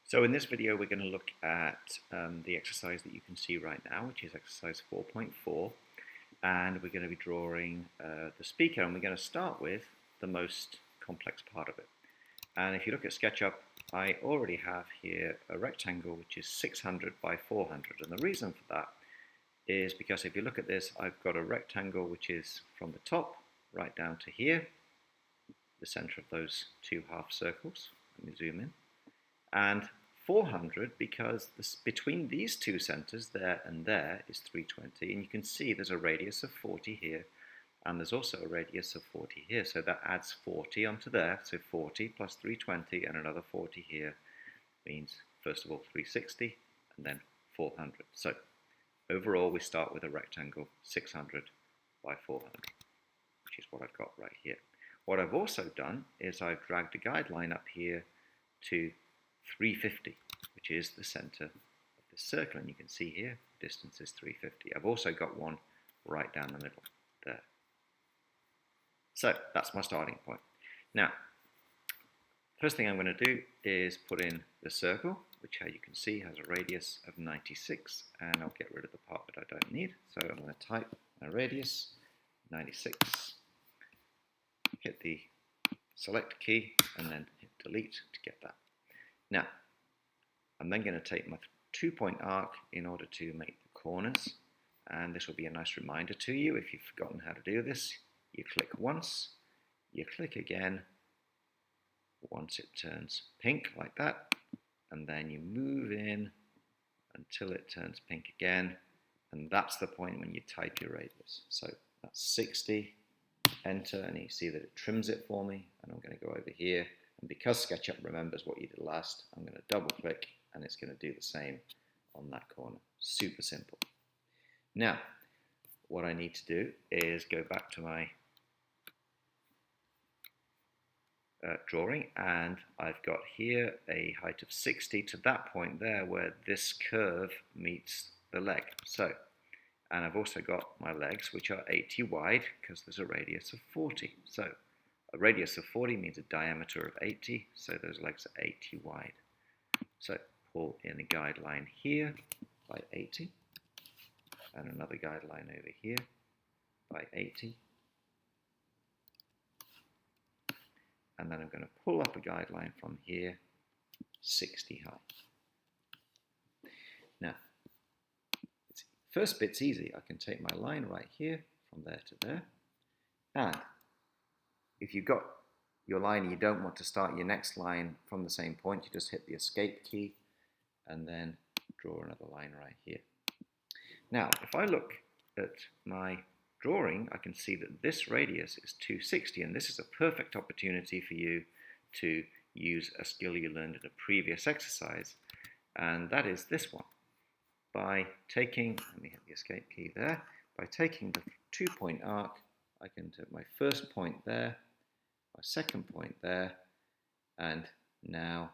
So in this video we're going to look at the exercise that you can see right now, which is exercise 4.4, and we're going to be drawing the speaker, and we're going to start with the most complex part of it. And if you look at SketchUp, I already have here a rectangle which is 600 by 400, and the reason for that is because if you look at this, I've got a rectangle which is from the top right down to here, the center of those two half circles. Let me zoom in. And 400 because between these two centers, there and there, is 320, and you can see there's a radius of 40 here, and there's also a radius of 40 here, so that adds 40 onto there, so 40 plus 320 and another 40 here means, first of all, 360 and then 400. So overall we start with a rectangle 600 by 400, which is what I've got right here. What I've also done is I've dragged a guideline up here to 350, which is the center of this circle, and you can see here the distance is 350. I've also got one right down the middle there. So that's my starting point. Now, first thing I'm going to do is put in the circle, which, as you can see, has a radius of 96, and I'll get rid of the part that I don't need. So I'm going to type my radius 96, hit the select key, and then hit delete to get that. Now, I'm then going to take my 2-point arc in order to make the corners, and this will be a nice reminder to you if you've forgotten how to do this. You click once, you click again, once it turns pink like that, and then you move in until it turns pink again, and that's the point when you type your radius. So that's 60, enter, and you see that it trims it for me, and I'm going to go over here. And because SketchUp remembers what you did last, I'm going to double click and it's going to do the same on that corner. Super simple. Now, what I need to do is go back to my drawing, and I've got here a height of 60 to that point there where this curve meets the leg. So, and I've also got my legs, which are 80 wide because there's a radius of 40. So a radius of 40 means a diameter of 80, so those legs are 80 wide. So pull in a guideline here by 80, and another guideline over here by 80. And then I'm going to pull up a guideline from here, 60 high. Now, first bit's easy. I can take my line right here from there to there, and if you've got your line and you don't want to start your next line from the same point, you just hit the escape key and then draw another line right here. Now, if I look at my drawing, I can see that this radius is 260, and this is a perfect opportunity for you to use a skill you learned in a previous exercise, and that is this one. By taking, let me hit the escape key there, by taking the 2-point arc, I can take my first point there, my second point there, and now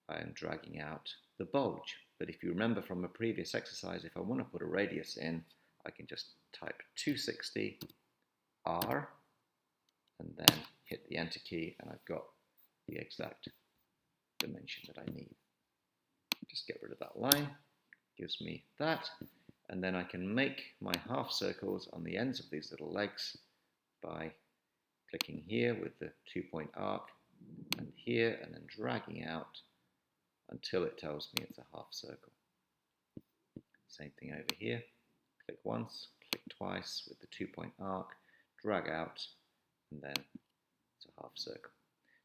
I am dragging out the bulge. But if you remember from a previous exercise, if I want to put a radius in, I can just type 260 R and then hit the enter key, and I've got the exact dimension that I need. Just get rid of that line, gives me that, and then I can make my half circles on the ends of these little legs by clicking here with the 2-point arc and here, and then dragging out until it tells me it's a half circle. Same thing over here. Click once, click twice with the 2-point arc, drag out, and then it's a half circle.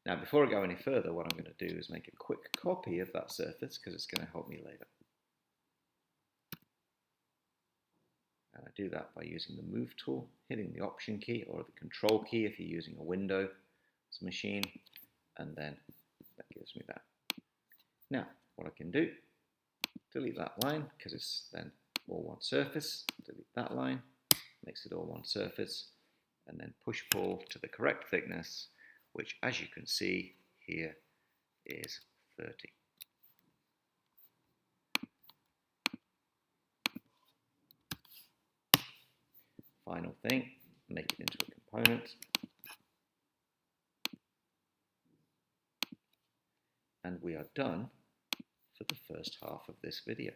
Now, before I go any further, what I'm going to do is make a quick copy of that surface because it's going to help me later. And I do that by using the Move tool, hitting the Option key or the Control key if you're using a Windows machine, and then that gives me that. Now, what I can do, delete that line because it's then all one surface, delete that line, makes it all one surface, and then push-pull to the correct thickness, which, as you can see here, is 30. Final thing, make it into a component, and we are done for the first half of this video.